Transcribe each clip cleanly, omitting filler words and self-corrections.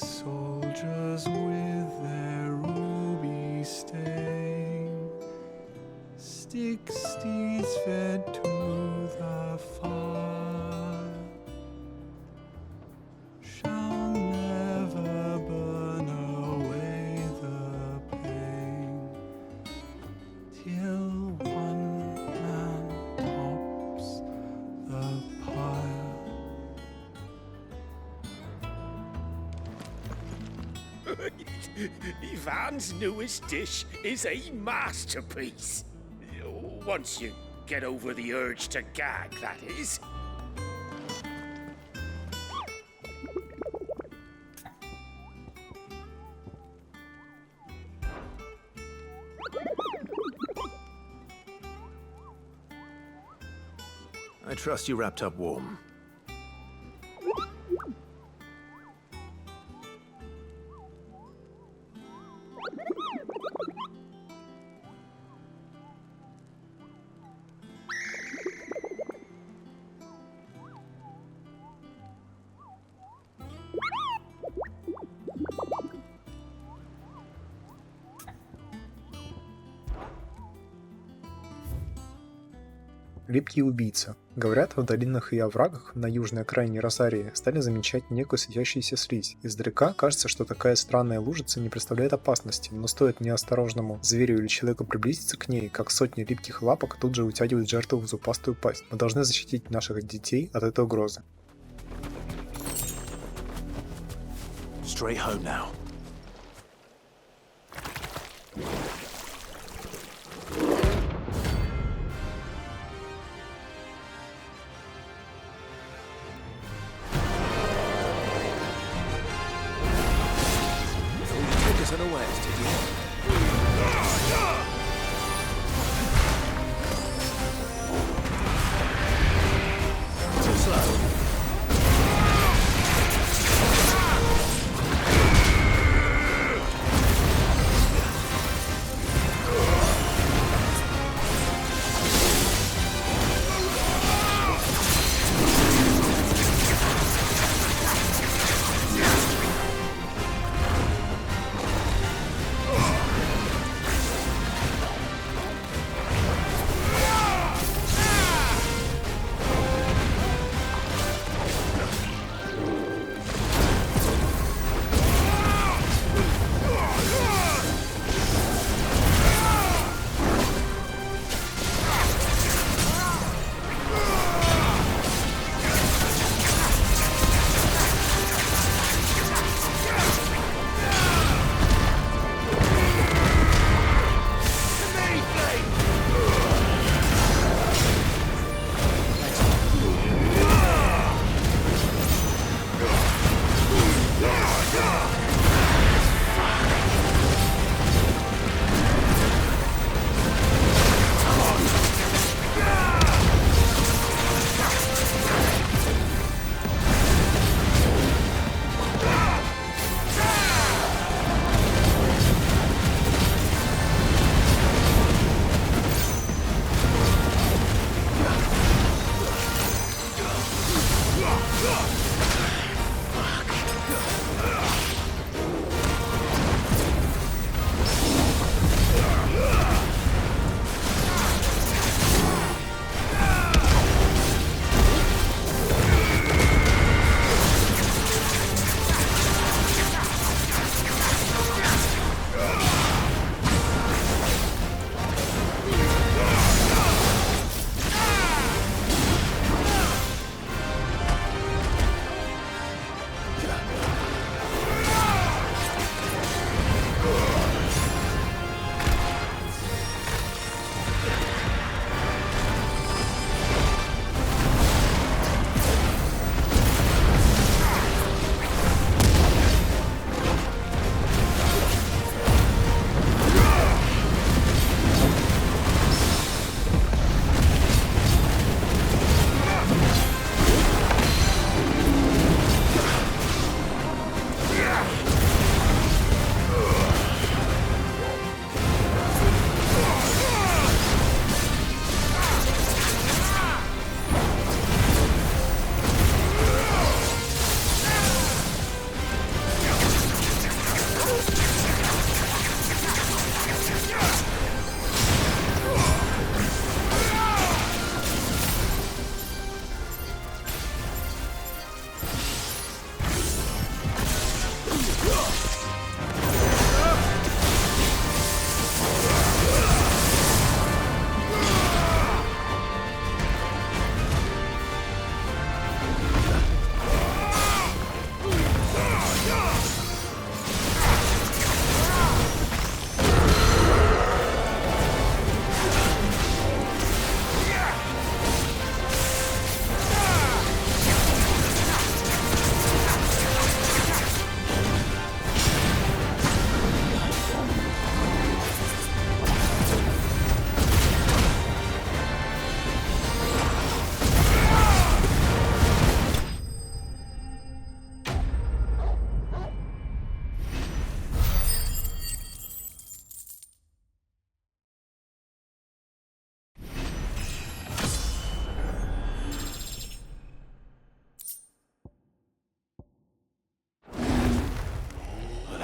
soldiers with their ruby stain, stick steeds fed to the fire, shall never burn away the pain, till one man tops the pyre. Ivan's newest dish is a masterpiece. Once you get over the urge to gag, that is. I trust you wrapped up warm. Липкий убийца. Говорят, в долинах и оврагах на южной окраине Розарии стали замечать некую светящуюся слизь. Издалека кажется, что такая странная лужица не представляет опасности, но стоит неосторожному зверю или человеку приблизиться к ней, как сотни липких лапок тут же утягивают жертву в зубастую пасть. Мы должны защитить наших детей от этой угрозы. Straight home now.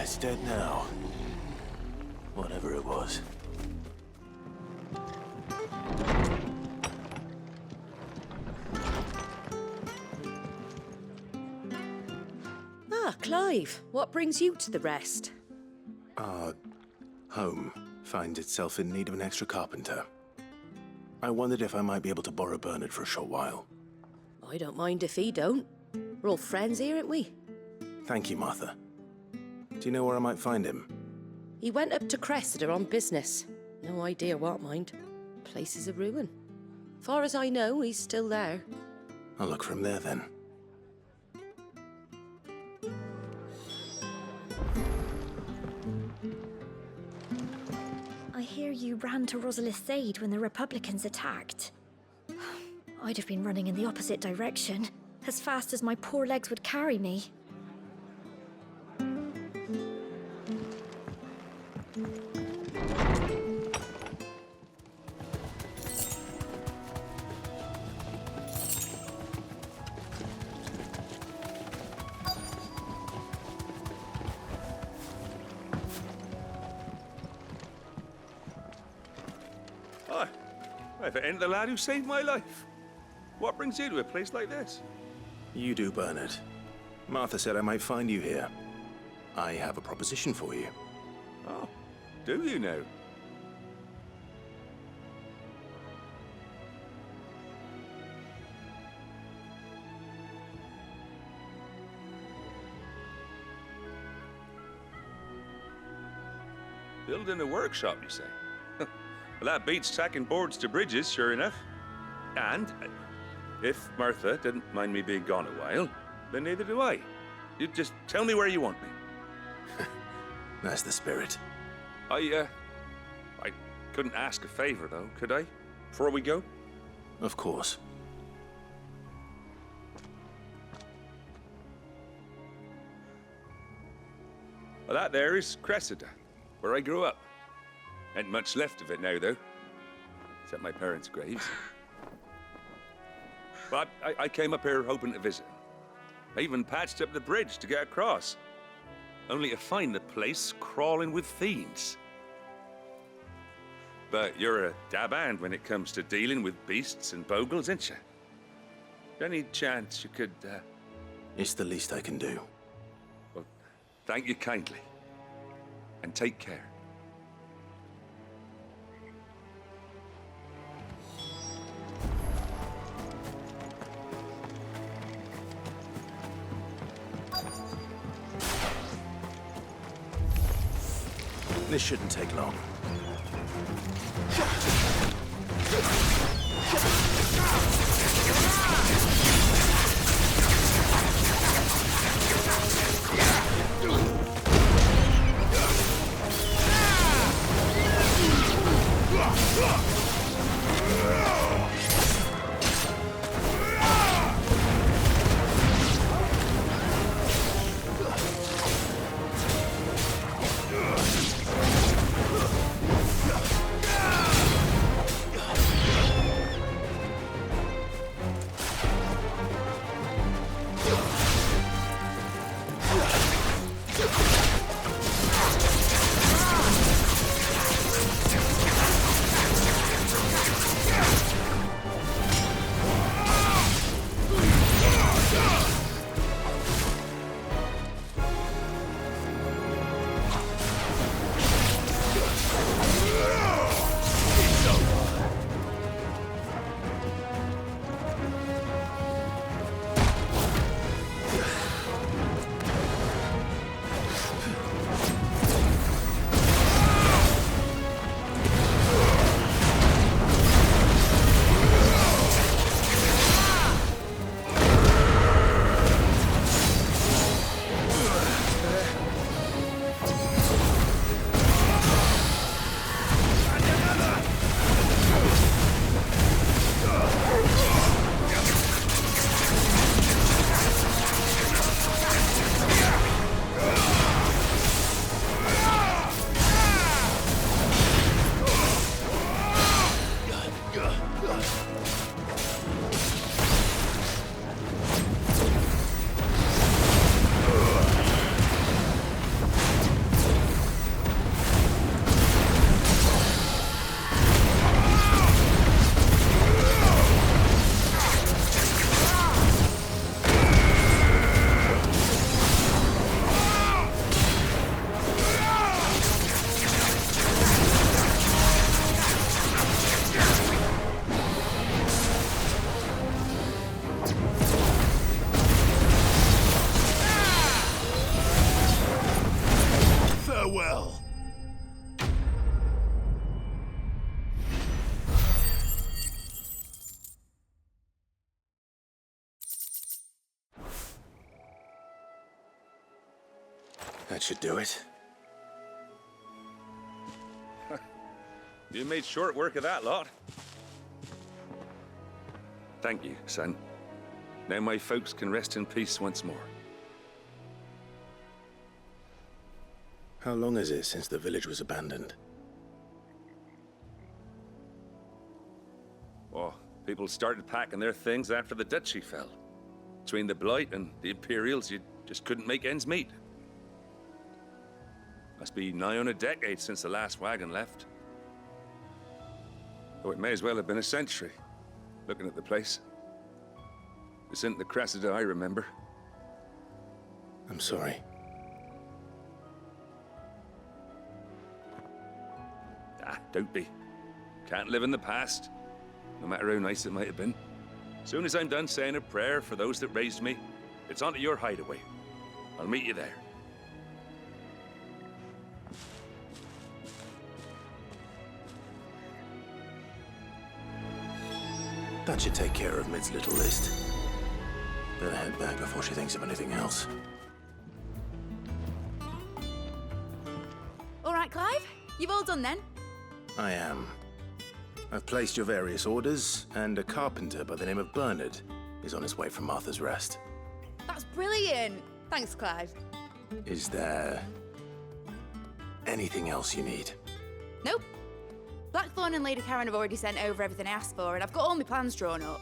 guy's dead now. Whatever it was. Ah, Clive, what brings you to the rest? Our home finds itself in need of an extra carpenter. I wondered if I might be able to borrow Bernard for a short while. I don't mind if he don't. We're all friends here, aren't we? Thank you, Martha. Do you know where I might find him? He went up to Cressida on business. No idea what, mind. Place is a ruin. Far as I know, he's still there. I'll look for him there then. I hear you ran to Rosalith's aid when the Republicans attacked. I'd have been running in the opposite direction, as fast as my poor legs would carry me. Hi. If it ain't the lad who saved my life. What brings you to a place like this? You do, Bernard. Martha said I might find you here. I have a proposition for you. Oh, do you now? Building a workshop, you say? Well, that beats tacking boards to bridges, sure enough. And if Martha didn't mind me being gone a while, then neither do I. You just tell me where you want me. That's the spirit. I couldn't ask a favor, though, could I? Before we go? Of course. Well, that there is Cressida, where I grew up. Ain't much left of it now, though. Except my parents' graves. But I came up here hoping to visit. I even patched up the bridge to get across. Only to find the place crawling with fiends. But you're a dab hand when it comes to dealing with beasts and bogles, ain't you? Any chance you could, It's the least I can do. Well, thank you kindly. And take care. This shouldn't take long. That should do it. You made short work of that lot. Thank you, son. Now my folks can rest in peace once more. How long is it since the village was abandoned? Oh, people started packing their things after the duchy fell. Between the Blight and the Imperials, you just couldn't make ends meet. Must be nigh on a decade since the last wagon left. Though it may as well have been a century, looking at the place. This isn't the Cressida I remember. I'm sorry. Ah, don't be. Can't live in the past, no matter how nice it might have been. Soon as I'm done saying a prayer for those that raised me, it's on to your hideaway. I'll meet you there. That should take care of Mid's little list. Better head back before she thinks of anything else. All right, Clive. You've all done then? I am. I've placed your various orders, and a carpenter by the name of Bernard is on his way from Martha's Rest. That's brilliant. Thanks, Clive. Is there anything else you need? Nope. Blackthorn and Lady Karen have already sent over everything I asked for, and I've got all my plans drawn up.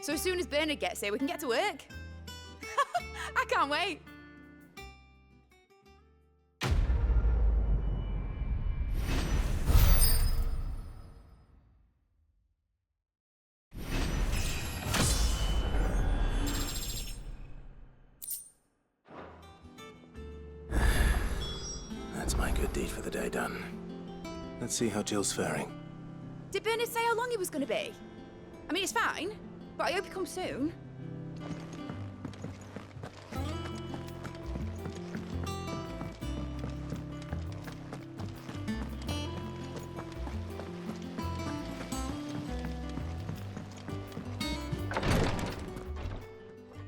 So as soon as Bernard gets here, we can get to work. I can't wait. That's my good deed for the day done. Let's see how Jill's faring. Did Bernard say how long he was going to be? I mean, it's fine, but I hope he comes soon.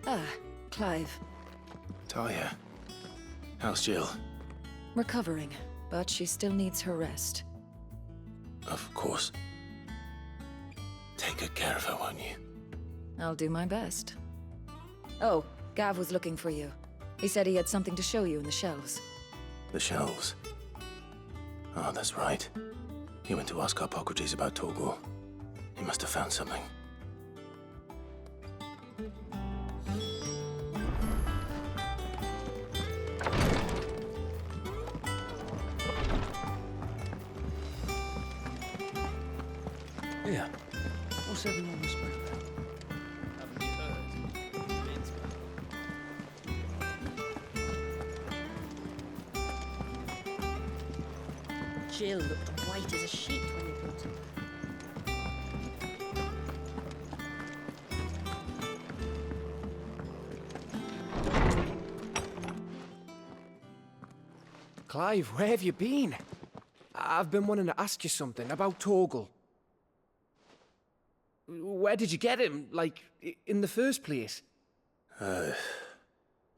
Ah, Clive. Talia, how's Jill? Recovering, but she still needs her rest. Of course. Take good care of her, won't you? I'll do my best. Oh, Gav was looking for you. He said he had something to show you in the shelves. The shelves. Oh, that's right. He went to ask Harpocrates about Torgor. He must have found something. Yeah. What's everyone whispering about? Haven't you heard? Jill looked white as a sheet when we brought her. Clive, where have you been? I've been wanting to ask you something about Torgal. Where did you get him, like, in the first place?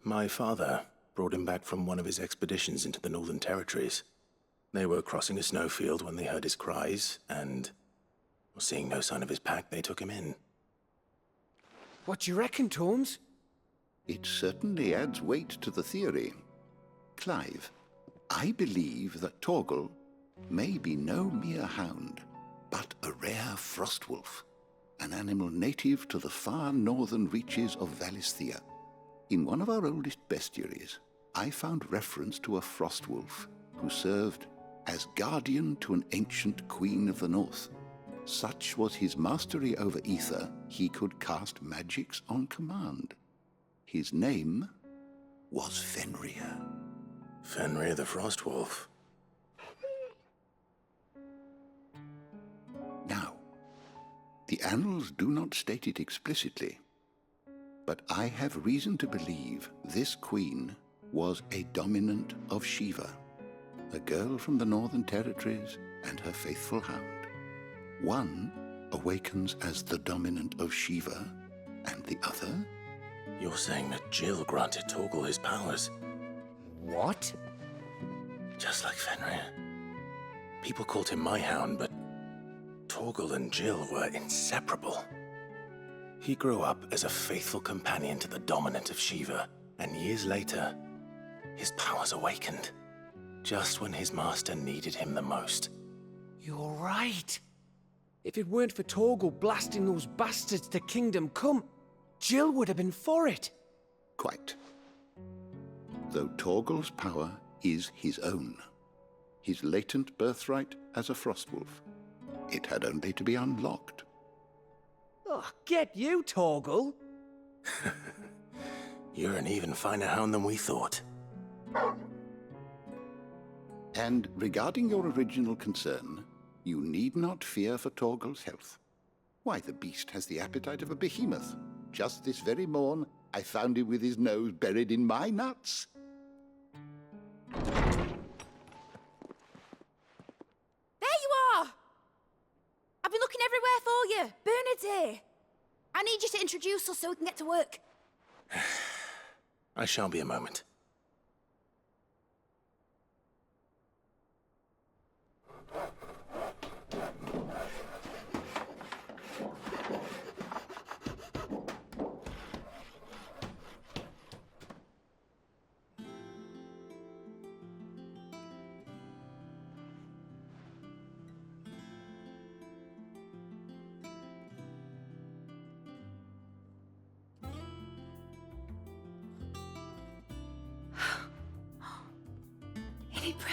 My father brought him back from one of his expeditions into the Northern Territories. They were crossing a snowfield when they heard his cries, and seeing no sign of his pack, they took him in. What do you reckon, Tomes? It certainly adds weight to the theory. Clive, I believe that Torgal may be no mere hound, but a rare frostwolf, an animal native to the far northern reaches of Valisthea. In one of our oldest bestiaries, I found reference to a frostwolf who served as guardian to an ancient queen of the north. Such was his mastery over ether, he could cast magics on command. His name was Fenrir. Fenrir the Frostwolf. Now, the annals do not state it explicitly, but I have reason to believe this queen was a dominant of Shiva, a girl from the Northern Territories and her faithful hound. One awakens as the dominant of Shiva, and the other? You're saying that Jill granted Torgal his powers? What? Just like Fenrir. People called him my hound, but Torgal and Jill were inseparable. He grew up as a faithful companion to the dominant of Shiva, and years later, his powers awakened, just when his master needed him the most. You're right. If it weren't for Torgal blasting those bastards to Kingdom Come, Jill would have been for it. Quite. Though Torgal's power is his own, his latent birthright as a Frostwolf. It had only to be unlocked. Oh, get you, Torgal. You're an even finer hound than we thought. And regarding your original concern, you need not fear for Torgal's health. Why, the beast has the appetite of a behemoth. Just this very morn, I found him with his nose buried in my nuts. There you are! I've been looking everywhere for you. Bernard's here. I need you to introduce us so we can get to work. I shall be a moment.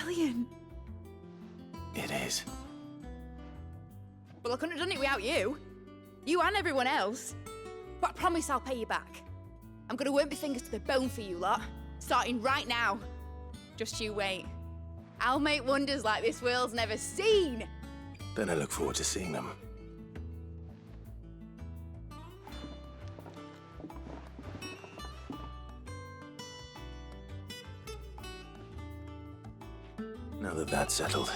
Brilliant. It is. Well, I couldn't have done it without you. You and everyone else. But I promise I'll pay you back. I'm gonna work my fingers to the bone for you lot, starting right now. Just you wait. I'll make wonders like this world's never seen. Then I look forward to seeing them. Now that that's settled,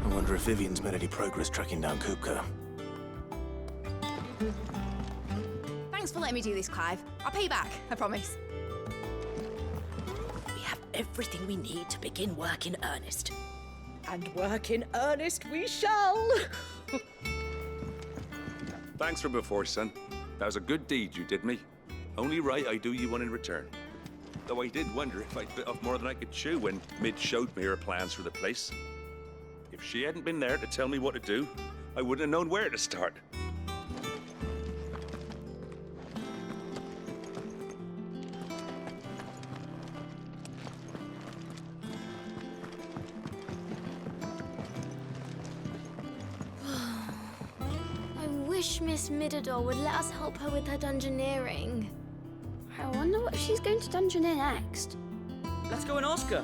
I wonder if Vivian's made any progress tracking down Kupka. Thanks for letting me do this, Clive. I'll pay you back, I promise. We have everything we need to begin work in earnest. And work in earnest we shall! Thanks for before, son. That was a good deed you did me. Only right I do you one in return. Though I did wonder if I'd bit off more than I could chew when Mid showed me her plans for the place. If she hadn't been there to tell me what to do, I wouldn't have known where to start. I wish Miss Midador would let us help her with her dungeoneering. I wonder what she's going to dungeoneer next. Let's go and ask her.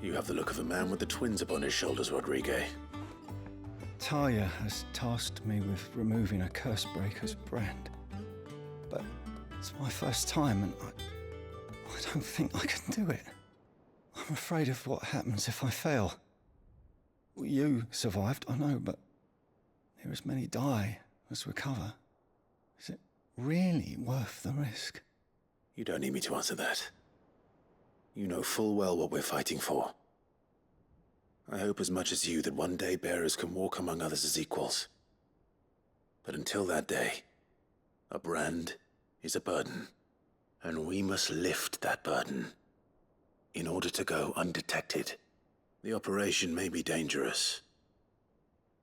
You have the look of a man with the twins upon his shoulders, Rodrigue. Talia has tasked me with removing a Cursebreaker's brand. But it's my first time and I don't think I can do it. I'm afraid of what happens if I fail. You survived, I know, but there as many die as recover. Is it really worth the risk? You don't need me to answer that. You know full well what we're fighting for. I hope as much as you that one day bearers can walk among others as equals. But until that day, a brand is a burden, and we must lift that burden in order to go undetected. The operation may be dangerous,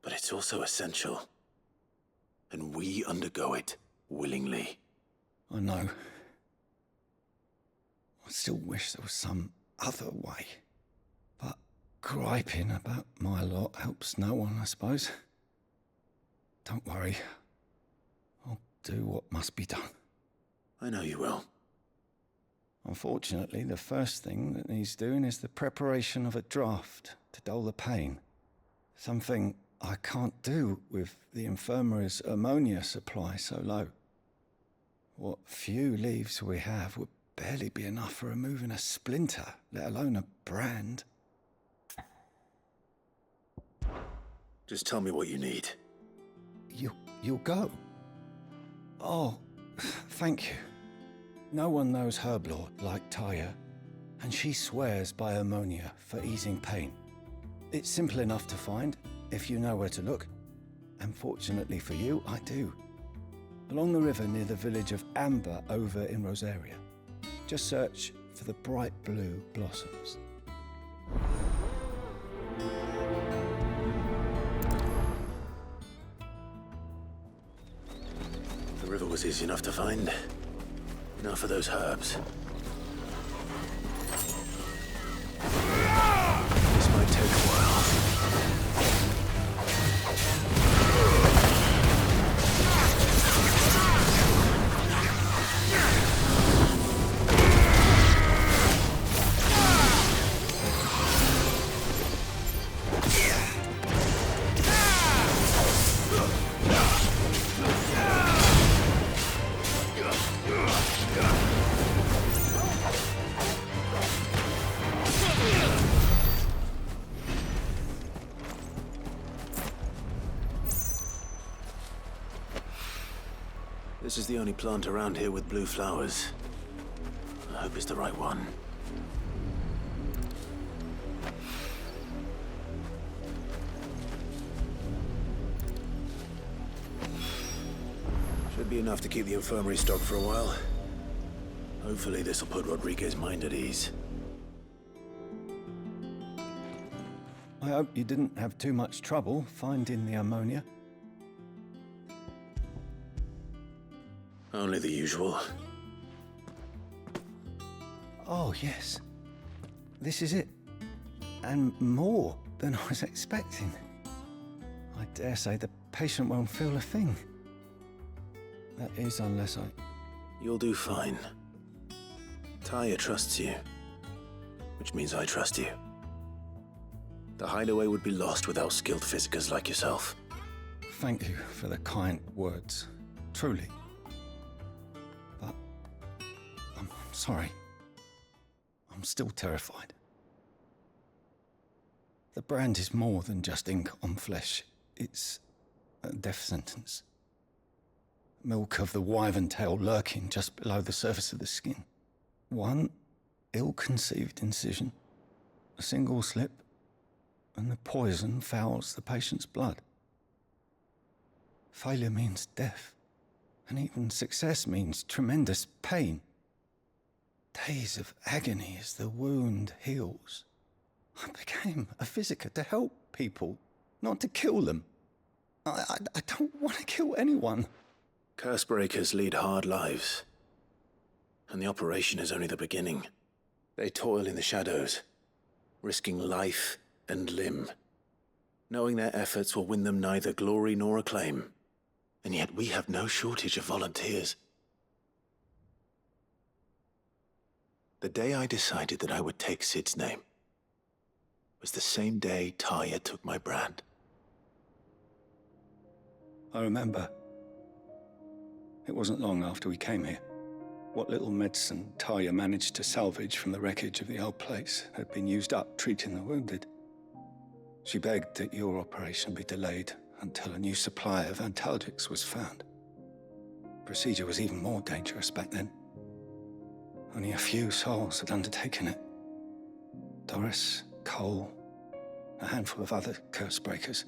but it's also essential, and we undergo it willingly. I know. I still wish there was some other way. But griping about my lot helps no one, I suppose. Don't worry. I'll do what must be done. I know you will. Unfortunately, the first thing that needs doing is the preparation of a draft to dull the pain. Something I can't do with the infirmary's ammonia supply so low. What few leaves we have would barely be enough for removing a splinter, let alone a brand. Just tell me what you need. You'll go? Oh, thank you. No one knows herb lore like Taya, and she swears by ammonia for easing pain. It's simple enough to find, if you know where to look. And fortunately for you, I do. Along the river near the village of Amber over in Rosaria. Just search for the bright blue blossoms. The river was easy enough to find. Now for those herbs. This might take a while. This is the only plant around here with blue flowers. I hope it's the right one. Should be enough to keep the infirmary stocked for a while. Hopefully this'll put Rodriguez's mind at ease. I hope you didn't have too much trouble finding the ammonia. Only the usual. Oh, yes. This is it. And more than I was expecting. I dare say the patient won't feel a thing. That is, unless I... You'll do fine. Taya trusts you, which means I trust you. The hideaway would be lost without skilled physicers like yourself. Thank you for the kind words. Truly. But I'm sorry. I'm still terrified. The brand is more than just ink on flesh. It's a death sentence. Milk of the wyvern tail lurking just below the surface of the skin. One ill-conceived incision, a single slip, and the poison fouls the patient's blood. Failure means death, and even success means tremendous pain. Days of agony as the wound heals. I became a physiker to help people, not to kill them. I don't want to kill anyone. Cursebreakers lead hard lives, and the operation is only the beginning. They toil in the shadows, risking life and limb, knowing their efforts will win them neither glory nor acclaim. And yet we have no shortage of volunteers. The day I decided that I would take Sid's name was the same day Taya took my brand. I remember. It wasn't long after we came here. What little medicine Taya managed to salvage from the wreckage of the old place had been used up treating the wounded. She begged that your operation be delayed until a new supply of antalgics was found. Procedure was even more dangerous back then. Only a few souls had undertaken it. Doris, Cole, a handful of other cursebreakers,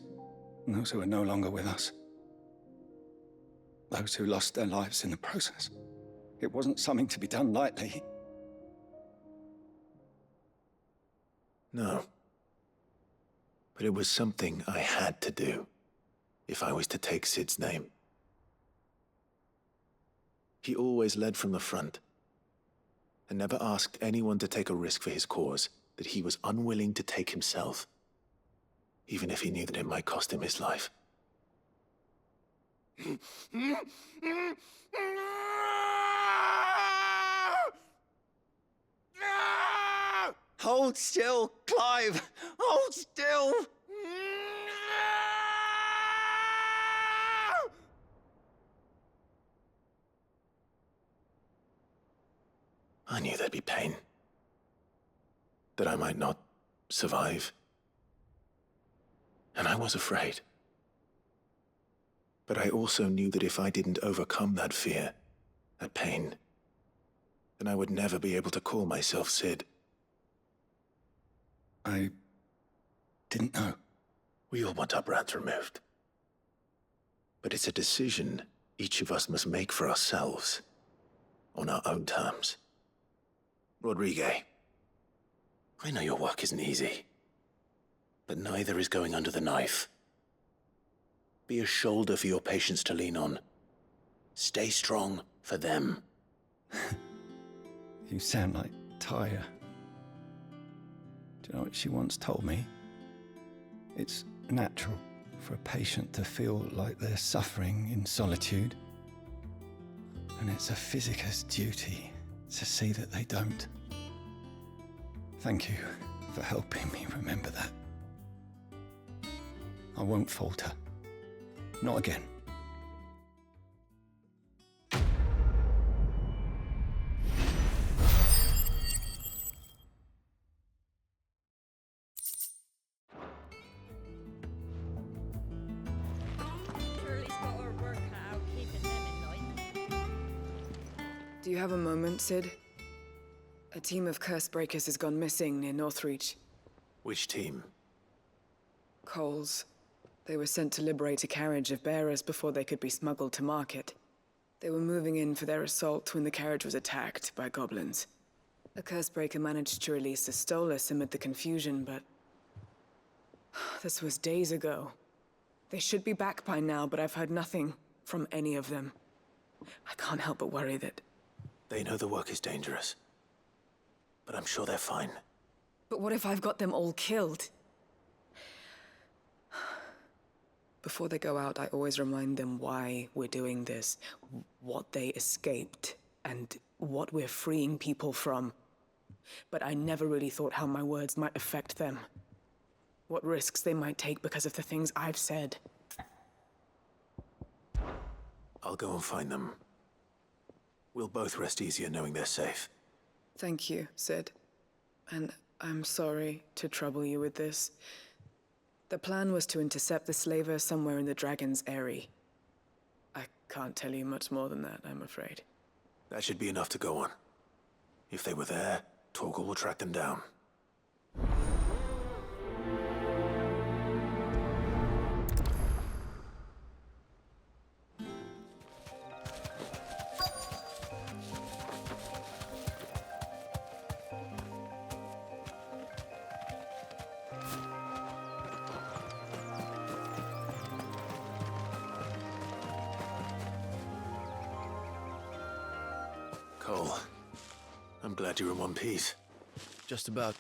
and those who are no longer with us. Those who lost their lives in the process. It wasn't something to be done lightly. No. But it was something I had to do, if I was to take Sid's name. He always led from the front, and never asked anyone to take a risk for his cause that he was unwilling to take himself, even if he knew that it might cost him his life. Hold still, Clive! Hold still! I knew there'd be pain. That I might not survive. And I was afraid. But I also knew that if I didn't overcome that fear, that pain, then I would never be able to call myself Sid. I didn't know. We all want our brands removed. But it's a decision each of us must make for ourselves, on our own terms. Rodrigue, I know your work isn't easy, but neither is going under the knife. Be a shoulder for your patients to lean on. Stay strong for them. You sound like Taya. Do you know what she once told me? It's natural for a patient to feel like they're suffering in solitude. And it's a physicist's duty to see that they don't. Thank you for helping me remember that. I won't falter. Not again. Do you have a moment, Sid? A team of curse breakers has gone missing near Northreach. Which team? Coles. They were sent to liberate a carriage of bearers before they could be smuggled to market. They were moving in for their assault when the carriage was attacked by goblins. A curse breaker managed to release a Stolas amid the confusion, but this was days ago. They should be back by now, but I've heard nothing from any of them. I can't help but worry that... They know the work is dangerous, but I'm sure they're fine. But what if I've got them all killed? Before they go out, I always remind them why we're doing this, what they escaped, and what we're freeing people from. But I never really thought how my words might affect them. What risks they might take because of the things I've said. I'll go and find them. We'll both rest easier knowing they're safe. Thank you, Sid. And I'm sorry to trouble you with this. The plan was to intercept the slaver somewhere in the Dragon's Eyrie. I can't tell you much more than that, I'm afraid. That should be enough to go on. If they were there, Torgal will track them down. Cole, I'm glad you're in one piece. Just about.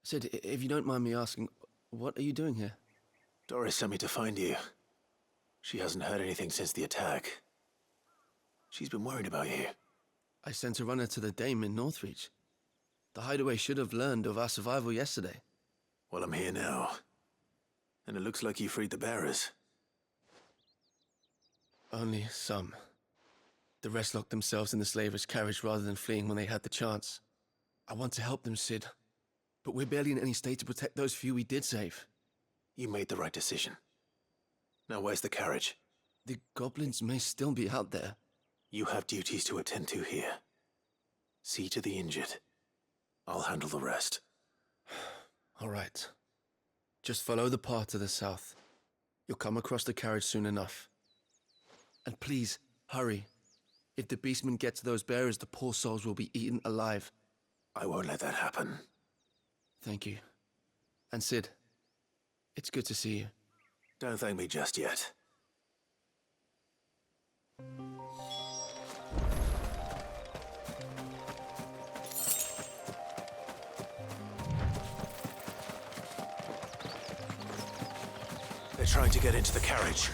Sid, if you don't mind me asking, what are you doing here? Doris sent me to find you. She hasn't heard anything since the attack. She's been worried about you. I sent a runner to the Dame in Northreach. The hideaway should have learned of our survival yesterday. Well, I'm here now. And it looks like you freed the bearers. Only some. The rest locked themselves in the slaver's carriage rather than fleeing when they had the chance. I want to help them, Sid. But we're barely in any state to protect those few we did save. You made the right decision. Now where's the carriage? The goblins may still be out there. You have duties to attend to here. See to the injured. I'll handle the rest. All right. Just follow the path to the south. You'll come across the carriage soon enough. And please, hurry. If the beastman gets to those bearers, the poor souls will be eaten alive. I won't let that happen. Thank you. And Sid, it's good to see you. Don't thank me just yet. They're trying to get into the carriage.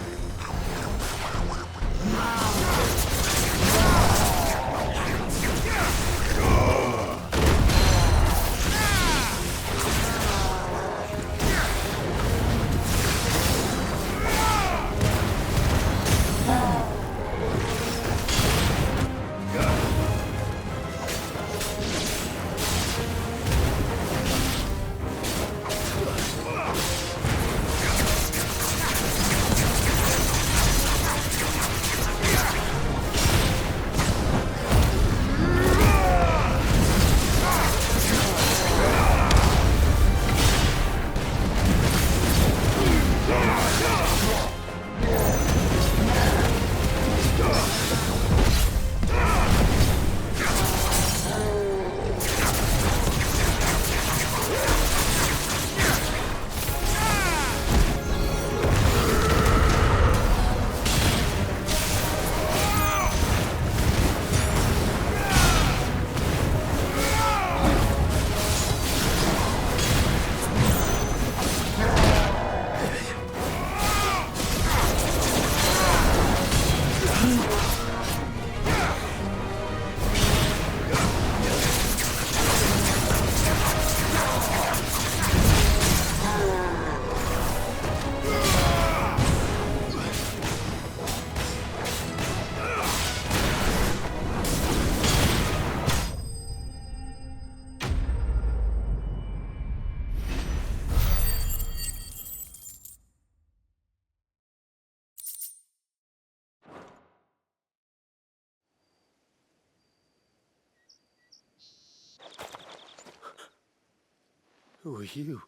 Who are you?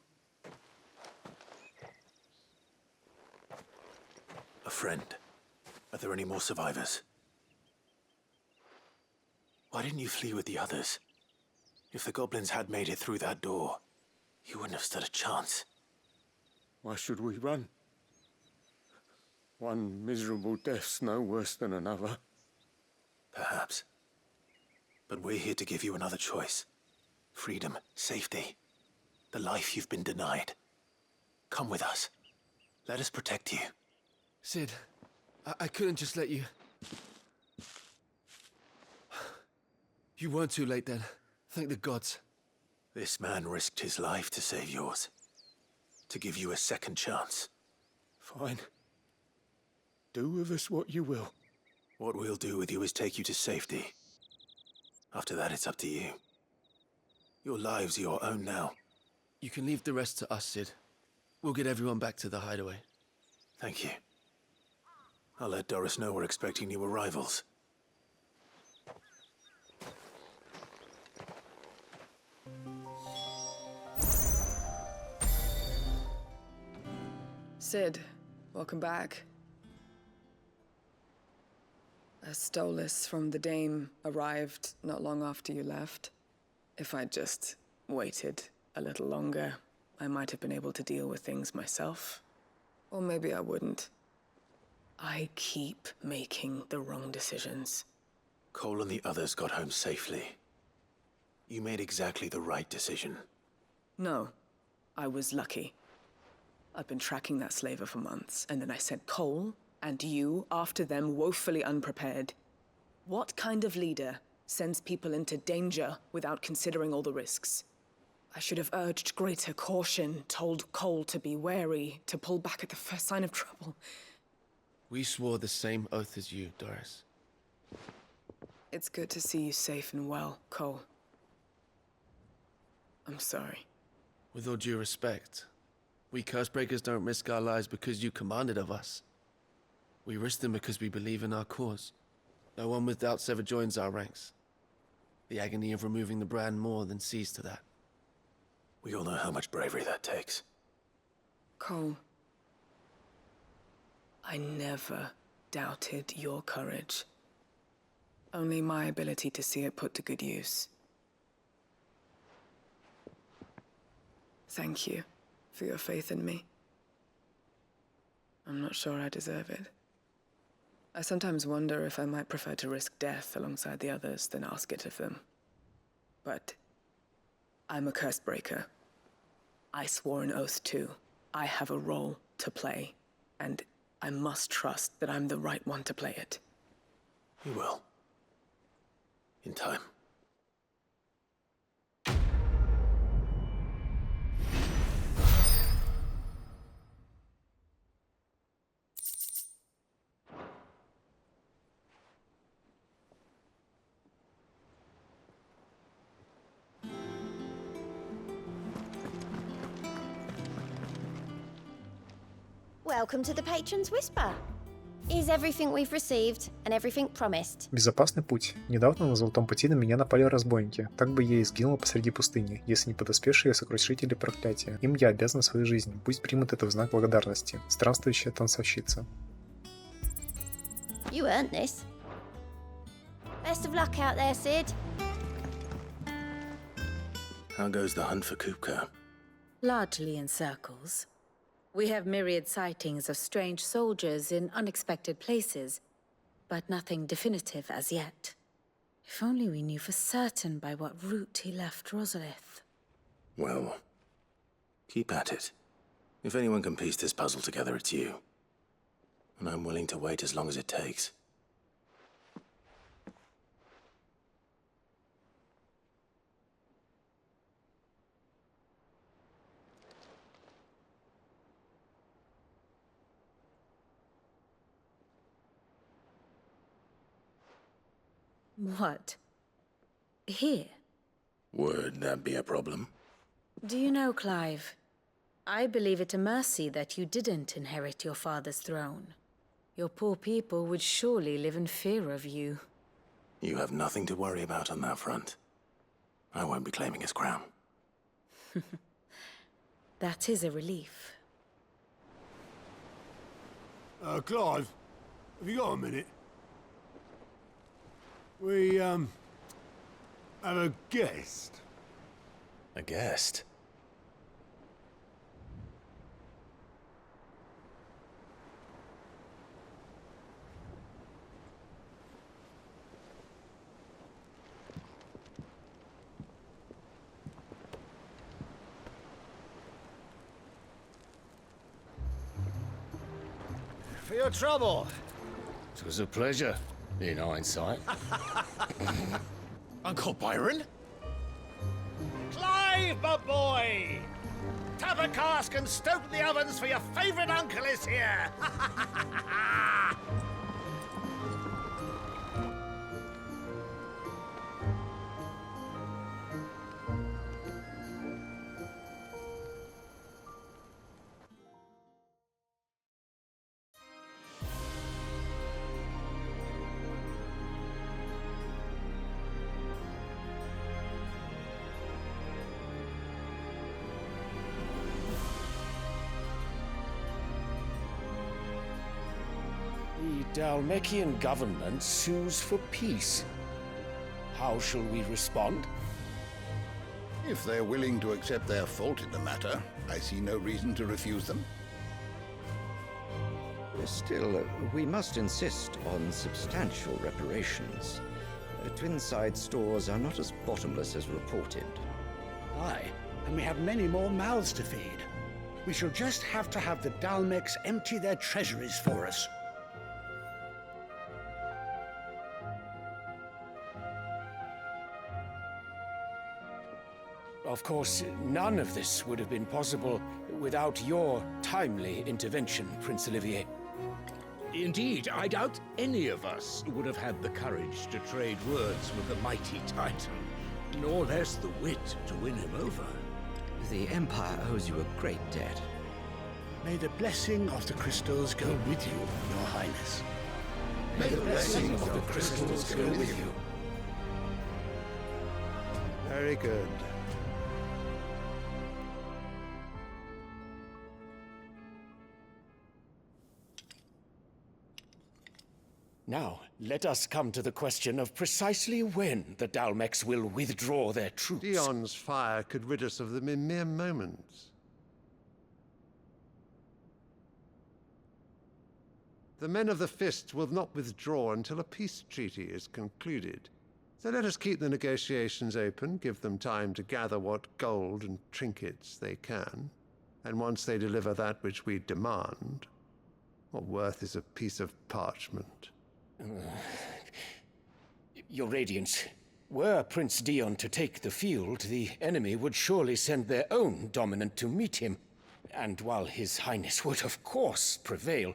A friend. Are there any more survivors? Why didn't you flee with the others? If the goblins had made it through that door, you wouldn't have stood a chance. Why should we run? One miserable death's no worse than another. Perhaps. But we're here to give you another choice. Freedom, safety, the life you've been denied. Come with us. Let us protect you. Sid, I couldn't just let you... You weren't too late then. Thank the gods. This man risked his life to save yours. To give you a second chance. Fine. Do with us what you will. What we'll do with you is take you to safety. After that, it's up to you. Your lives are your own now. You can leave the rest to us, Sid. We'll get everyone back to the hideaway. Thank you. I'll let Doris know we're expecting new arrivals. Sid, welcome back. A stolus from the Dame arrived not long after you left. If I'd just waited a little longer, I might have been able to deal with things myself. Or maybe I wouldn't. I keep making the wrong decisions. Cole and the others got home safely. You made exactly the right decision. No, I was lucky. I've been tracking that slaver for months, and then I sent Cole and you after them woefully unprepared. What kind of leader sends people into danger without considering all the risks? I should have urged greater caution, told Cole to be wary, to pull back at the first sign of trouble. We swore the same oath as you, Doris. It's good to see you safe and well, Cole. I'm sorry. With all due respect, we Cursebreakers don't risk our lives because you commanded of us. We risk them because we believe in our cause. No one with doubts ever joins our ranks. The agony of removing the brand more than sees to that. We all know how much bravery that takes. Cole, I never doubted your courage. Only my ability to see it put to good use. Thank you for your faith in me. I'm not sure I deserve it. I sometimes wonder if I might prefer to risk death alongside the others than ask it of them. But I'm a Cursebreaker. I swore an oath too. I have a role to play, and I must trust that I'm the right one to play it. You will. In time. Welcome to the Patron's Whisper. Is everything we've received and everything promised? Безопасный путь. Недавно на Золотом пути на меня напали разбойники. Так бы я и сгинул посреди пустыни, если не подоспевшие сокрушители проклятия. Им я обязан своей жизнью. Пусть примут это в знак благодарности. Странствующая танцовщица. You earned this. Best of luck out there, Sid. How goes the hunt for Kupka? Largely in circles. We have myriad sightings of strange soldiers in unexpected places, but nothing definitive as yet. If only we knew for certain by what route he left Rosalith. Well, keep at it. If anyone can piece this puzzle together, it's you. And I'm willing to wait as long as it takes. What? Here? Would that be a problem? Do you know, Clive? I believe it a mercy that you didn't inherit your father's throne. Your poor people would surely live in fear of you. You have nothing to worry about on that front. I won't be claiming his crown. That is a relief. Clive, have you got a minute? We, have a guest. A guest? For your trouble. It was a pleasure, in hindsight. Uncle Byron? Clive, my boy! Tap a cask and stoke the ovens for your favourite uncle is here! The Dalmekian government sues for peace. How shall we respond? If they're willing to accept their fault in the matter, I see no reason to refuse them. Still, we must insist on substantial reparations. Twinside stores are not as bottomless as reported. Aye, and we have many more mouths to feed. We shall just have to have the Dalmecs empty their treasuries for us. Of course, none of this would have been possible without your timely intervention, Prince Olivier. Indeed, I doubt any of us would have had the courage to trade words with the mighty Titan, nor less the wit to win him over. The Empire owes you a great debt. May the blessing of the crystals go with you, Your Highness. May the blessing of the crystals go with you. Very good. Now, let us come to the question of precisely when the Dalmecs will withdraw their troops. Dion's fire could rid us of them in mere moments. The men of the Fist will not withdraw until a peace treaty is concluded. So let us keep the negotiations open, give them time to gather what gold and trinkets they can, and once they deliver that which we demand, what worth is a piece of parchment? Your Radiance, were Prince Dion to take the field, the enemy would surely send their own dominant to meet him. And while His Highness would of course prevail,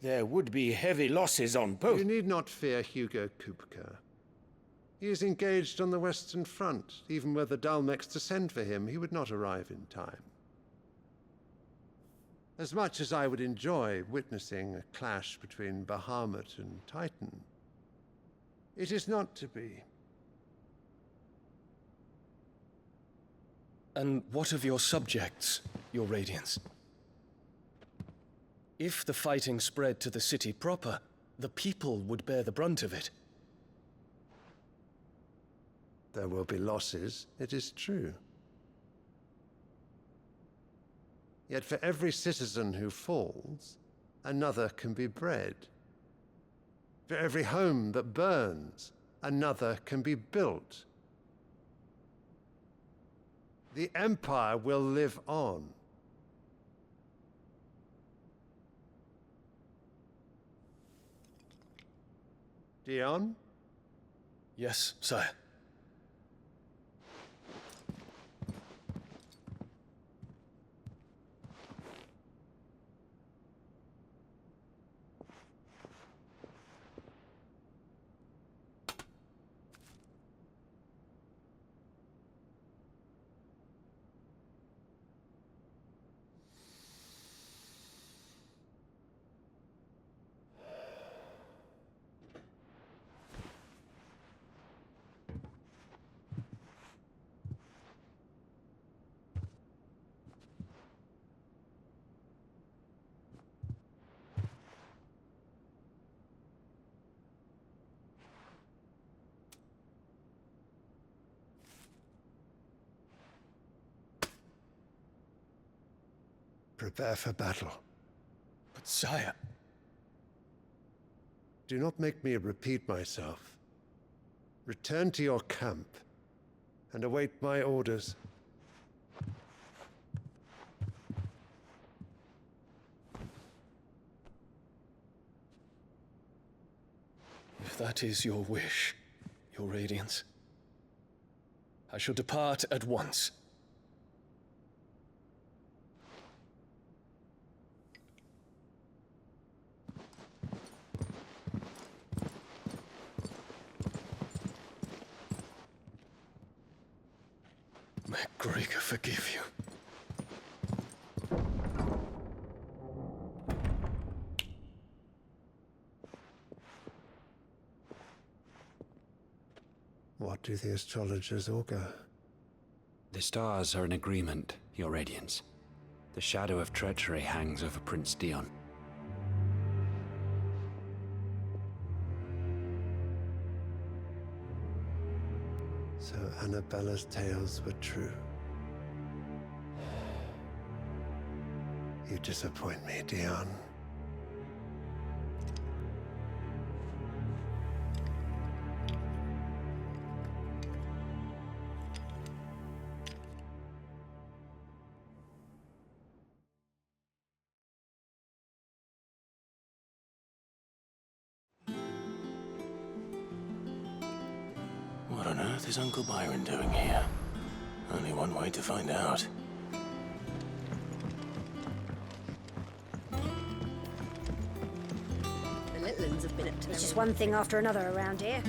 there would be heavy losses on both. You need not fear Hugo Kupka. He is engaged on the Western Front. Even were the Dalmecs to send for him, he would not arrive in time. As much as I would enjoy witnessing a clash between Bahamut and Titan, it is not to be. And what of your subjects, Your Radiance? If the fighting spread to the city proper, the people would bear the brunt of it. There will be losses, it is true. Yet for every citizen who falls, another can be bred. For every home that burns, another can be built. The Empire will live on. Dion? Yes, sire. Prepare for battle. But sire... Do not make me repeat myself. Return to your camp and await my orders. If that is your wish, Your Radiance, I shall depart at once. May Gregor forgive you. What do the astrologers augur? The stars are in agreement, Your Radiance. The shadow of treachery hangs over Prince Dion. So Annabella's tales were true. You disappoint me, Dion. What on earth is Uncle Byron doing here? Only one way to find out. The little uns have been up to It's just one thing after another around here.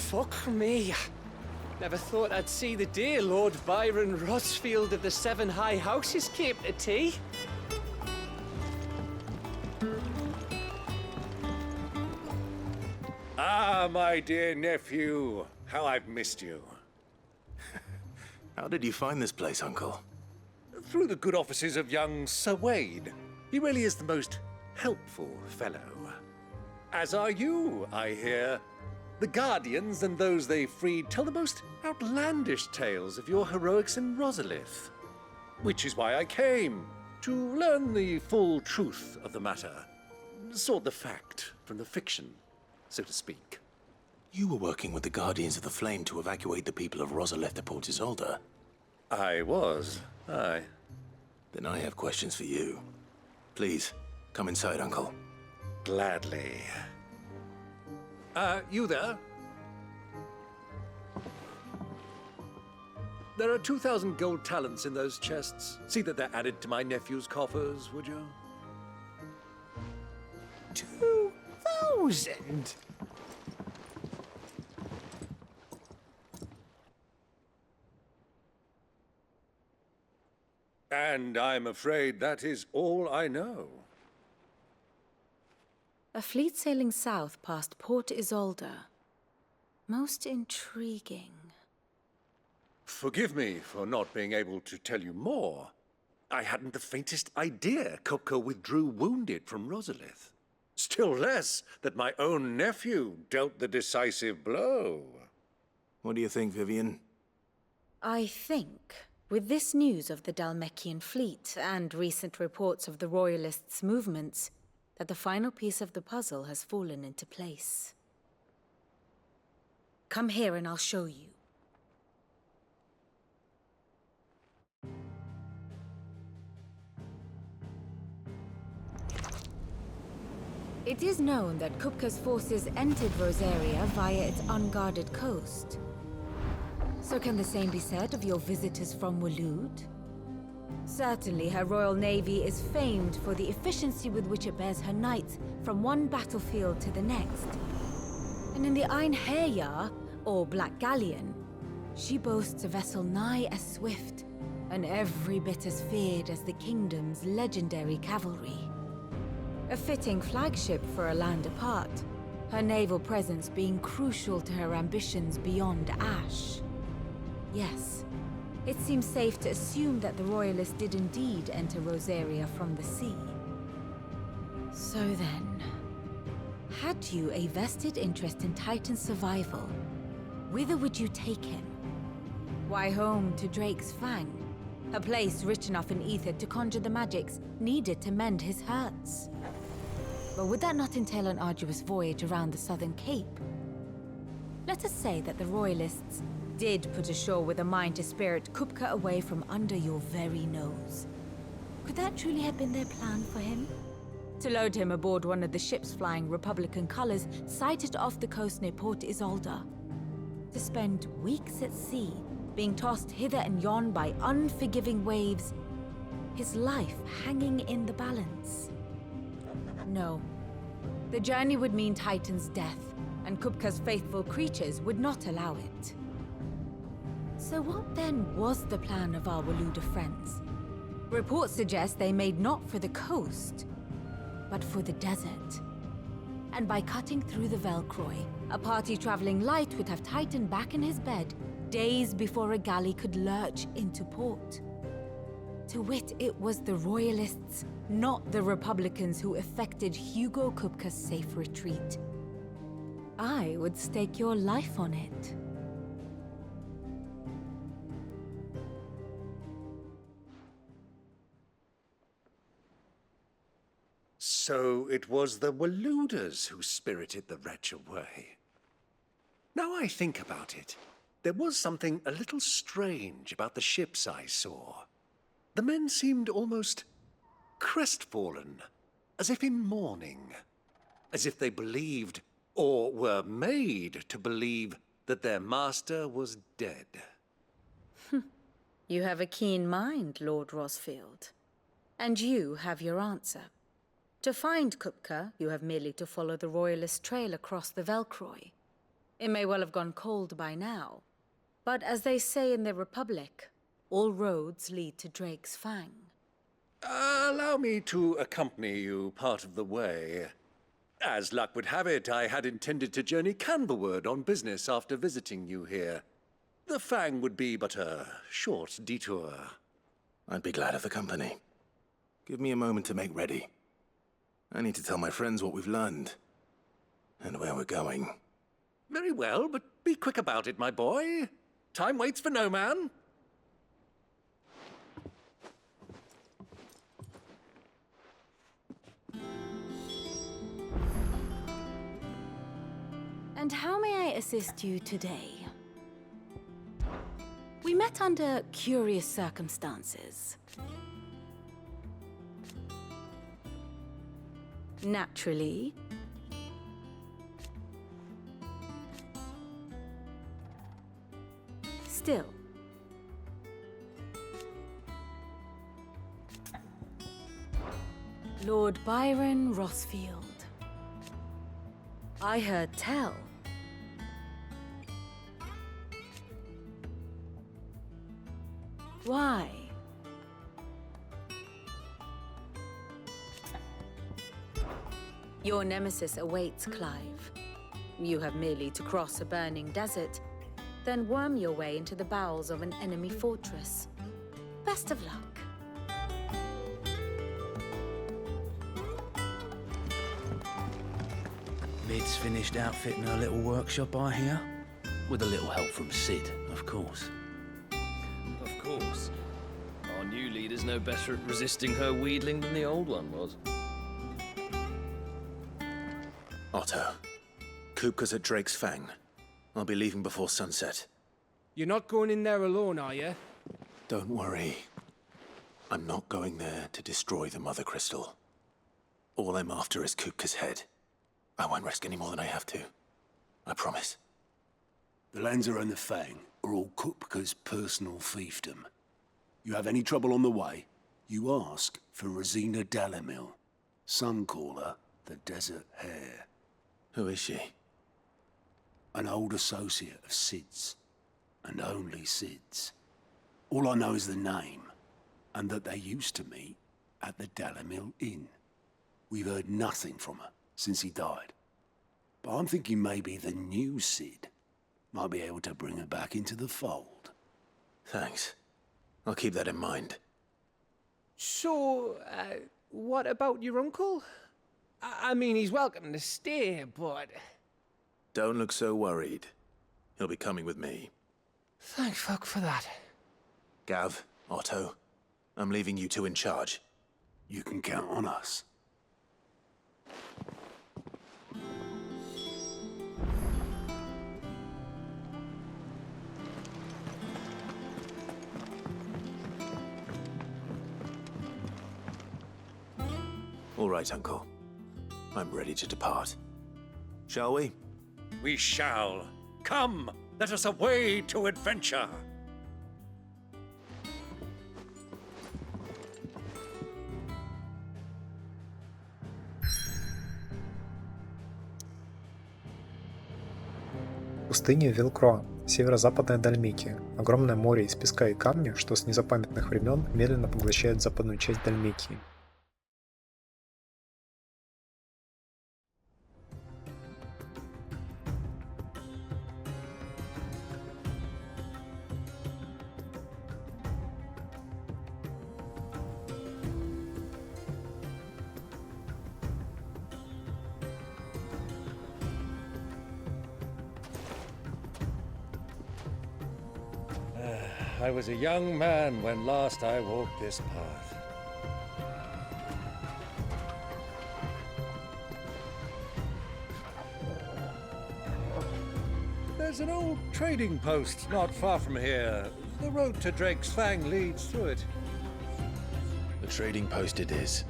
Fuck me. Never thought I'd see the dear Lord Byron Rosfield of the Seven High Houses came to tea. Ah, my dear nephew. How I've missed you. How did you find this place, Uncle? Through the good offices of young Sir Wade. He really is the most helpful fellow. As are you, I hear. The Guardians and those they freed tell the most outlandish tales of your heroics in Rosalith. Which is why I came, to learn the full truth of the matter. Sort the fact from the fiction, so to speak. You were working with the Guardians of the Flame to evacuate the people of Rosalith to Port Isolde. I was, aye. Then I have questions for you. Please, come inside, Uncle. Gladly. You there? There are 2,000 gold talents in those chests. See that they're added to my nephew's coffers, would you? 2,000? And I'm afraid that is all I know. A fleet sailing south past Port Isolde. Most intriguing. Forgive me for not being able to tell you more. I hadn't the faintest idea Kupka withdrew wounded from Rosalith. Still less that my own nephew dealt the decisive blow. What do you think, Vivian? I think, with this news of the Dhalmekian fleet and recent reports of the Royalists' movements, that the final piece of the puzzle has fallen into place. Come here and I'll show you. It is known that Kupka's forces entered Rosaria via its unguarded coast. So can the same be said of your visitors from Waloed? Certainly, her Royal Navy is famed for the efficiency with which it bears her knights from one battlefield to the next. And in the Einherjar, or Black Galleon, she boasts a vessel nigh as swift, and every bit as feared as the kingdom's legendary cavalry. A fitting flagship for a land apart, her naval presence being crucial to her ambitions beyond Ash. Yes. It seems safe to assume that the Royalists did indeed enter Rosaria from the sea. So then, had you a vested interest in Titan's survival, whither would you take him? Why home to Drake's Fang, a place rich enough in ether to conjure the magics needed to mend his hurts? But would that not entail an arduous voyage around the southern cape? Let us say that the Royalists did put ashore with a mind to spirit Kupka away from under your very nose. Could that truly have been their plan for him? To load him aboard one of the ships flying Republican colors sighted off the coast near Port Isolde? To spend weeks at sea, being tossed hither and yon by unforgiving waves, his life hanging in the balance? No. The journey would mean Titan's death, and Kupka's faithful creatures would not allow it. So what then was the plan of our Waluda friends? Reports suggest they made not for the coast, but for the desert. And by cutting through the Velcroy, a party traveling light would have Titan back in his bed days before a galley could lurch into port. To wit, it was the Royalists, not the Republicans, who effected Hugo Kupka's safe retreat. I would stake your life on it. So it was the Waludas who spirited the wretch away. Now I think about it, there was something a little strange about the ships I saw. The men seemed almost crestfallen, as if in mourning, as if they believed, or were made to believe, that their master was dead. You have a keen mind, Lord Rosfield. And you have your answer. To find Kupka, you have merely to follow the Royalist trail across the Velcroy. It may well have gone cold by now, but as they say in the Republic, all roads lead to Drake's Fang. Allow me to accompany you part of the way. As luck would have it, I had intended to journey Canberward on business after visiting you here. The Fang would be but a short detour. I'd be glad of the company. Give me a moment to make ready. I need to tell my friends what we've learned, and where we're going. Very well, but be quick about it, my boy. Time waits for no man. And how may I assist you today? We met under curious circumstances. Naturally. Still. Lord Byron Rosfield. I heard tell. Why? Your nemesis awaits, Clive. You have merely to cross a burning desert, then worm your way into the bowels of an enemy fortress. Best of luck. Mid's finished outfitting her little workshop, I hear. With a little help from Sid, of course. Of course. Our new leader's no better at resisting her wheedling than the old one was. Otto, Kupka's at Drake's Fang. I'll be leaving before sunset. You're not going in there alone, are you? Don't worry. I'm not going there to destroy the Mother Crystal. All I'm after is Kupka's head. I won't risk any more than I have to. I promise. The Lanza and the Fang are all Kupka's personal fiefdom. You have any trouble on the way, you ask for Rosina Dalamil, Suncaller, the Desert Hare. Who is she? An old associate of Sid's, and only Sid's. All I know is the name, and that they used to meet at the Dalamil Inn. We've heard nothing from her since he died. But I'm thinking maybe the new Sid might be able to bring her back into the fold. Thanks. I'll keep that in mind. So, what about your uncle? I mean, he's welcome to stay, but... Don't look so worried. He'll be coming with me. Thank fuck for that. Gav, Otto, I'm leaving you two in charge. You can count on us. All right, Uncle. I'm ready to depart. Shall we? We shall. Come, let us away to adventure. Пустыня Вилкроа, северо-западная Дальмекия. Огромное море из песка и камня, что с незапамятных времен медленно поглощает западную часть Дальмекии. I was a young man when last I walked this path. There's an old trading post not far from here. The road to Drake's Fang leads through it. The trading post it is.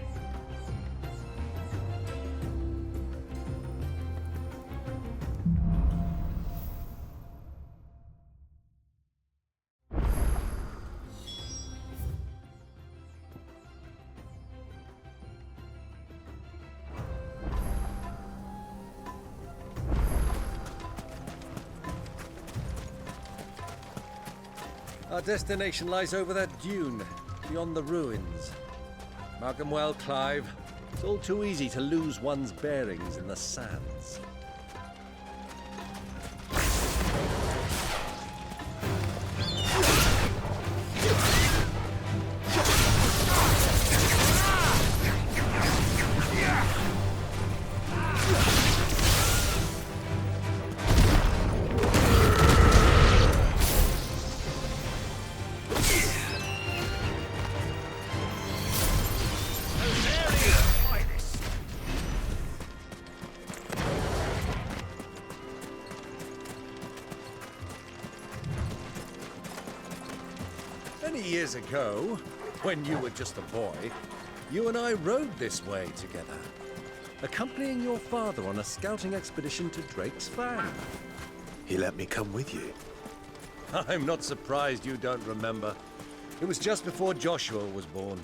Our destination lies over that dune, beyond the ruins. Mark 'em well, Clive. It's all too easy to lose one's bearings in the sands. Many years ago, when you were just a boy, you and I rode this way together, accompanying your father on a scouting expedition to Drake's Fang. He let me come with you. I'm not surprised you don't remember. It was just before Joshua was born.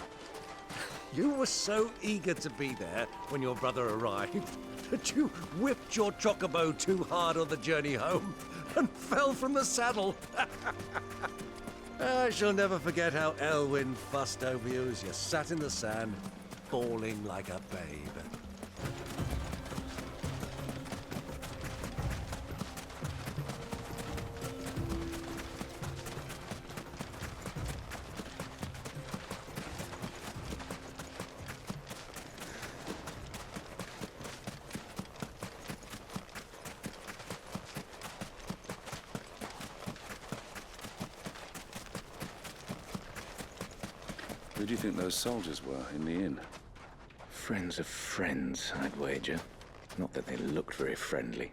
You were so eager to be there when your brother arrived that you whipped your chocobo too hard on the journey home and fell from the saddle. I shall never forget how Elwyn fussed over you as you sat in the sand, bawling like a babe. Who do you think those soldiers were in the inn? Friends of friends, I'd wager. Not that they looked very friendly.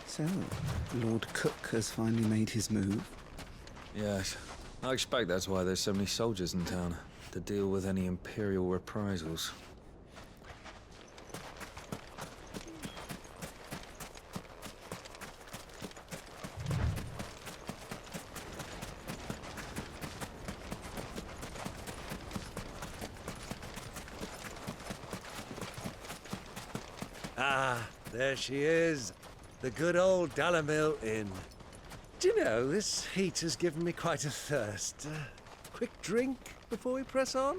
So, Lord Cook has finally made his move? Yes. I expect that's why there's so many soldiers in town, to deal with any Imperial reprisals. Ah, there she is. The good old Dalamil Inn. Do you know, this heat has given me quite a thirst. Quick drink before we press on?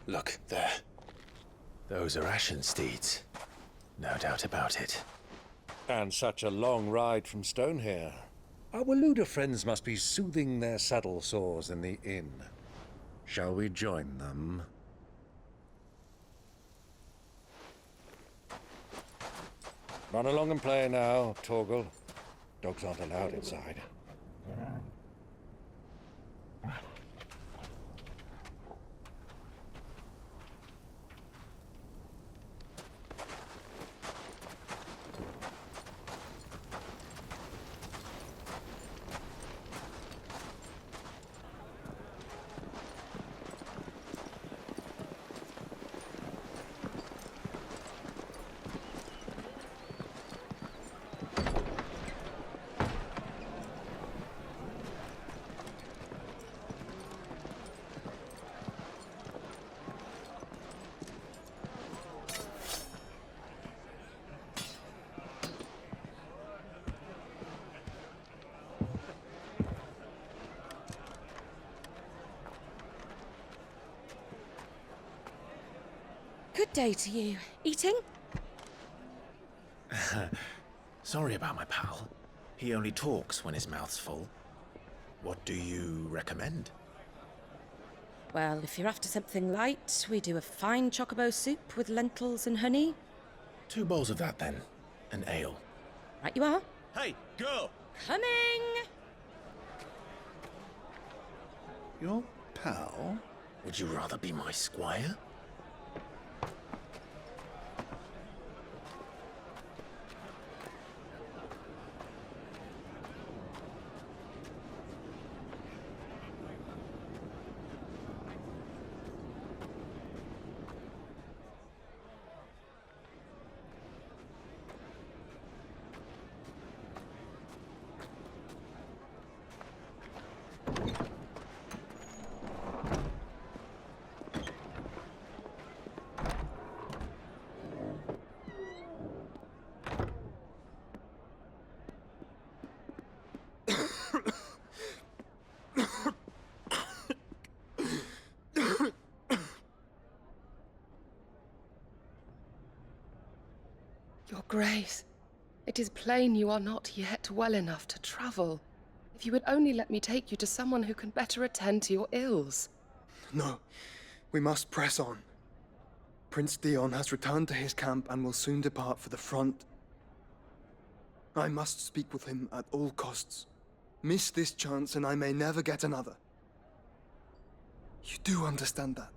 Look, there. Those are ashen steeds. No doubt about it. And such a long ride from Stonehair. Our Waluda friends must be soothing their saddle sores in the inn. Shall we join them? Run along and play now, Torgal. Dogs aren't allowed inside. Good day to you. Eating? Sorry about my pal. He only talks when his mouth's full. What do you recommend? Well, if you're after something light, we do a fine chocobo soup with lentils and honey. 2 bowls of that, then. An ale. Right you are. Hey, go! Coming! Your pal? Would you rather be my squire? Your Grace, it is plain you are not yet well enough to travel. If you would only let me take you to someone who can better attend to your ills. No, we must press on. Prince Dion has returned to his camp and will soon depart for the front. I must speak with him at all costs. Miss this chance and I may never get another. You do understand that?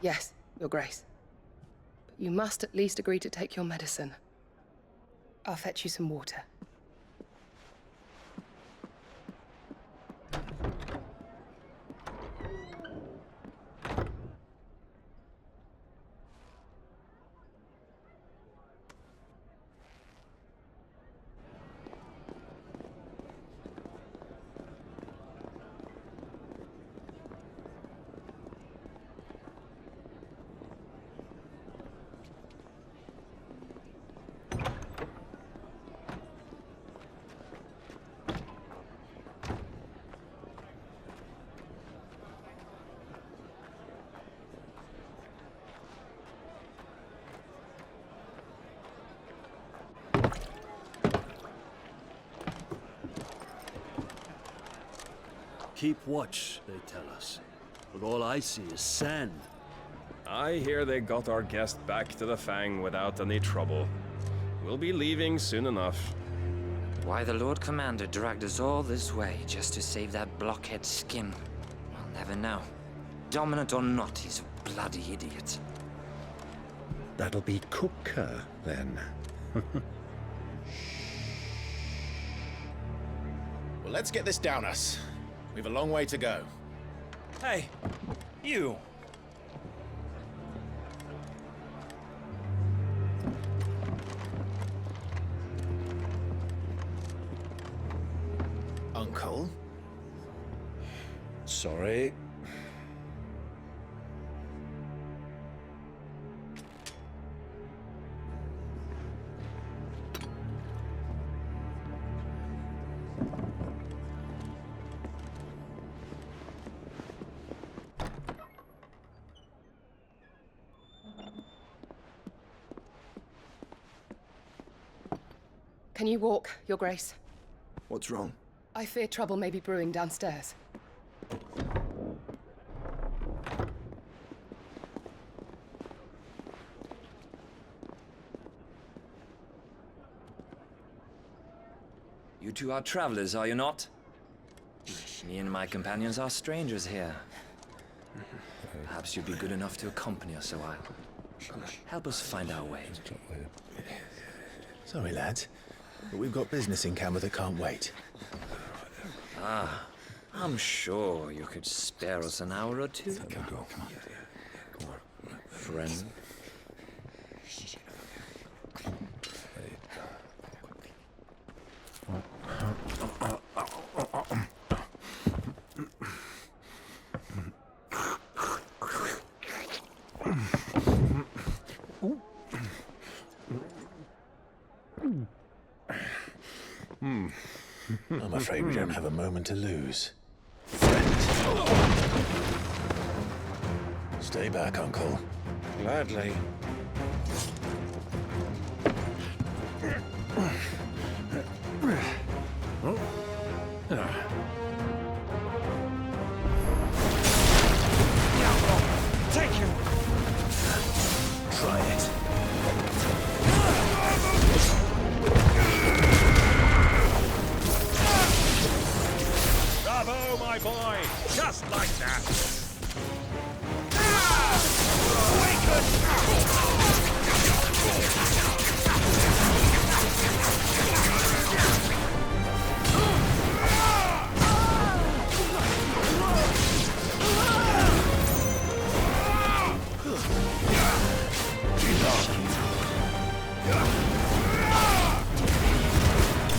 Yes, Your Grace. But you must at least agree to take your medicine. I'll fetch you some water. Keep watch, they tell us. But all I see is sand. I hear they got our guest back to the Fang without any trouble. We'll be leaving soon enough. Why the Lord Commander dragged us all this way just to save that blockhead skin, I'll never know. Dominant or not, he's a bloody idiot. That'll be Cooker, then. Well, let's get this down us. We've a long way to go. Hey, you! Uncle? Sorry. Can you walk, Your Grace? What's wrong? I fear trouble may be brewing downstairs. You two are travelers, are you not? Me and my companions are strangers here. Perhaps you'd be good enough to accompany us a while. Help us find our way. Sorry, lads, but we've got business in camera that can't wait. Ah, I'm sure you could spare us an hour or two. Come on. Friend. I'm afraid we don't have a moment to lose. Stay back, Uncle. Gladly. Take him! Try it. Bravo, my boy! Just like that!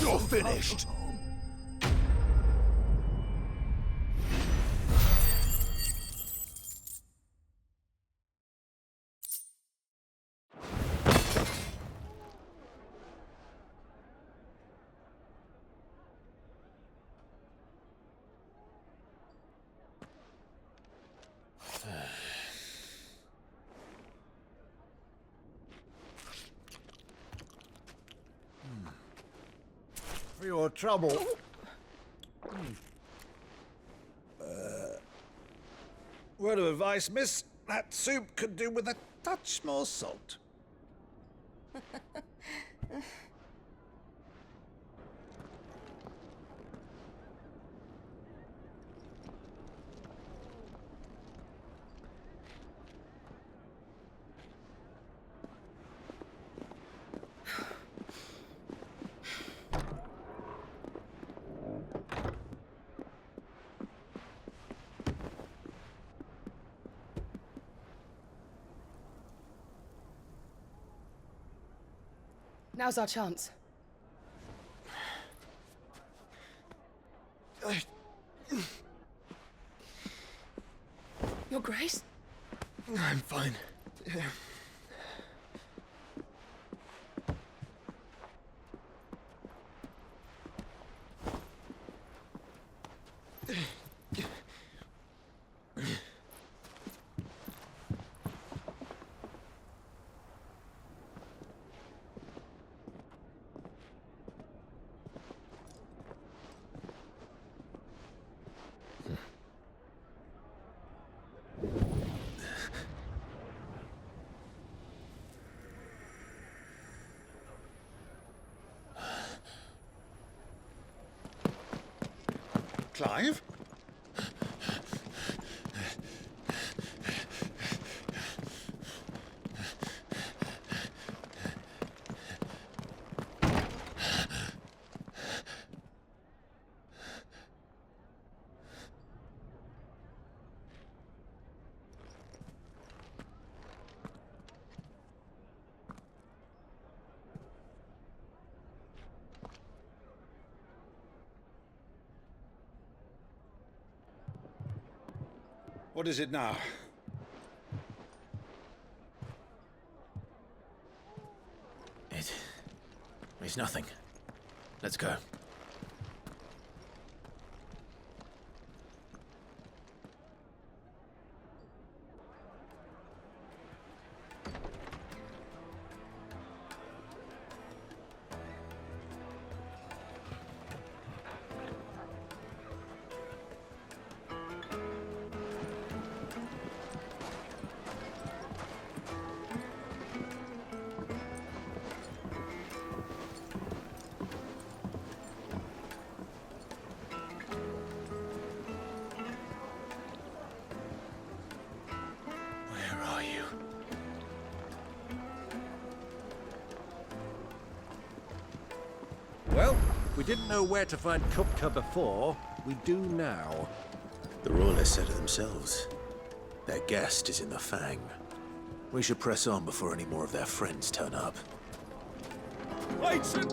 You're finished. For your trouble. Word of advice, miss. That soup could do with a touch more salt. Now's our chance. Your Grace? I'm fine. Yeah. Clive? What is it now? It's nothing. Let's go. Well, we didn't know where to find Kupka before. We do now. The royalists said it themselves. Their guest is in the Fang. We should press on before any more of their friends turn up. Lights and